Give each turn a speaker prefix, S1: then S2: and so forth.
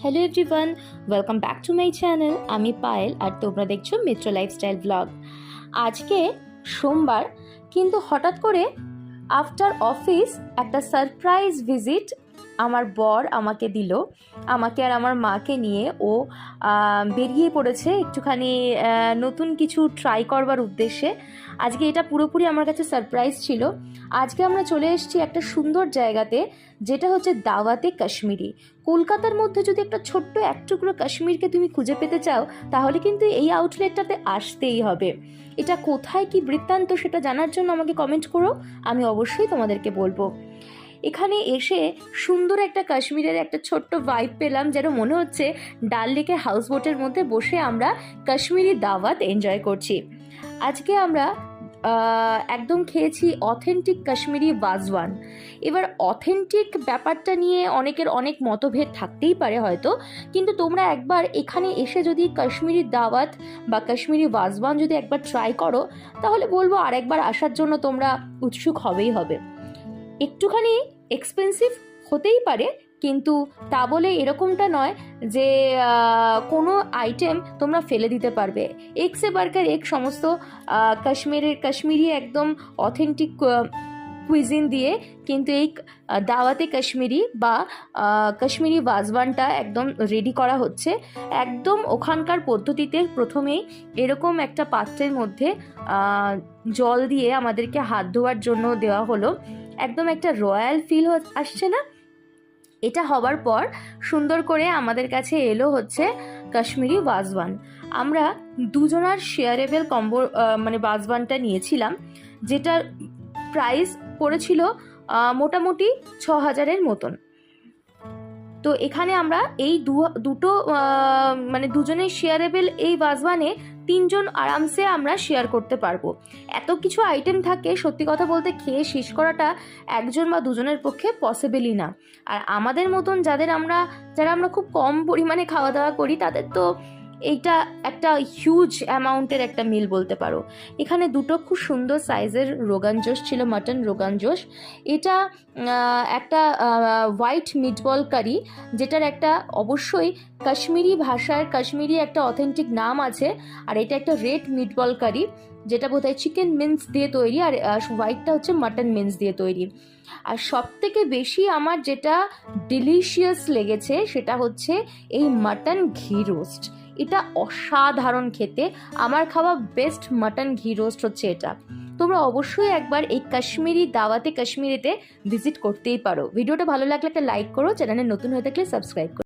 S1: Hello everyone, welcome back to my channel. আমি পায়েল আর তোমরা দেখছো মিত্র লাইফস্টাইল ব্লগ। আজকে সোমবার, কিন্তু হঠাৎ করে আফটার অফিস একটা সারপ্রাইজ ভিজিট আমার বর আমাকে দিল। আমাকে আর আমার মাকে নিয়ে ও বেরিয়ে পড়েছে একটুখানি নতুন কিছু ট্রাই করবার উদ্দেশ্যে। আজকে এটা পুরোপুরি আমার কাছে সারপ্রাইজ ছিল। আজকে আমরা চলে এসেছি একটা সুন্দর জায়গাতে, যেটা হচ্ছে দাওয়াতে কাশ্মীরি। কলকাতার মধ্যে যদি একটা ছোট্ট এক টুকরো কাশ্মীরকে তুমি খুঁজে পেতে চাও, তাহলে কিন্তু এই আউটলেটটাতে আসতেই হবে। এটা কোথায় কি বৃত্তান্ত সেটা জানার জন্য আমাকে কমেন্ট করো, আমি অবশ্যই তোমাদেরকে বলবো। এখানে এসে সুন্দর একটা কাশ্মীরের একটা ছোট্ট ভাইব পেলাম, যেন মনে হচ্ছে ডাল লেকে হাউসবোটের মধ্যে বসে আমরা কাশ্মীরি দাওয়াত এনজয় করছি। আজকে আমরা একদম খেয়েছি অথেন্টিক কাশ্মীরি ওয়াজওয়ান। এবার অথেন্টিক ব্যাপারটা নিয়ে অনেকের অনেক মতভেদ থাকতেই পারে হয়তো, কিন্তু তোমরা একবার এখানে এসে যদি কাশ্মীরি দাওয়াত বা কাশ্মীরি ওয়াজওয়ান যদি একবার ট্রাই করো, তাহলে বলবো আরেকবার আসার জন্য তোমরা উৎসুক হবেই হবে। একটুখানি এক্সপেন্সিভ হতেই পারে, কিন্তু তা বলে এরকমটা নয় যে কোনো আইটেম তোমরা ফেলে দিতে পারবে। এক্সে বার্গার এক সমস্ত কাশ্মীরি একদম অথেন্টিক কুইজিন দিয়ে কিন্তু এই দাওয়াতে কাশ্মীরি বা কাশ্মীরি ওয়াজওয়ানটা একদম রেডি করা হচ্ছে। একদম ওখানকার পদ্ধতিতে প্রথমেই এরকম একটা পাত্রের মধ্যে জল দিয়ে আমাদেরকে হাত ধোয়ার জন্য দেওয়া হলো। একদম একটা রয়্যাল ফিল আসছে না? এটা হবার পর সুন্দর করে আমাদের কাছে এলো হচ্ছে কাশ্মীরি ওয়াজওয়ান। আমরা দুজনার শেয়ারেবল কম্বো মানে ওয়াজওয়ানটা নিয়েছিলাম, যেটার প্রাইস পড়েছিল মোটামুটি 6,000-এর মতন। তো এখানে আমরা এই দুটো মানে দুজনের শেয়ারেবল এই ওয়াজওয়ানে 3জন আরামসে আমরা শেয়ার করতে পারবো। এত কিছু আইটেম থাকে, সত্যি কথা বলতে খেয়ে শেষ করাটা একজন বা দুজনের পক্ষে পসিবলই না। আর আমাদের মতন যারা আমরা খুব কম পরিমাণে খাওয়া দাওয়া করি, তাদের তো এইটা একটা হিউজ অ্যামাউন্টের একটা মিল বলতে পারো। এখানে দুটো খুব সুন্দর সাইজের রোগান জোশ ছিল, মাটন রোগান জোশ। এটা একটা হোয়াইট মিটবল কারি, যেটার একটা অবশ্যই কাশ্মীরি ভাষার কাশ্মীরি একটা অথেন্টিক নাম আছে। আর এটা একটা রেড মিটবল কারি, যেটা বোধহয় চিকেন মিন্স দিয়ে তৈরি, আর হোয়াইটটা হচ্ছে মাটন মিন্স দিয়ে তৈরি। আর সব থেকে বেশি আমার যেটা ডিলিশিয়াস লেগেছে সেটা হচ্ছে এই মাটন ঘি রোস্ট। এটা অসাধারণ খেতে। আমার খাওয়া বেস্ট মাটন ঘি রোস্ট হচ্ছে এটা। তোমরা অবশ্যই একবার এই কাশ্মীরি দাওয়াতে কাশ্মীরিতে ভিজিট করতেই পারো। ভিডিওটা ভালো লাগলে একটা লাইক করো, চ্যানেলে নতুন হয়ে থাকলে সাবস্ক্রাইব করো।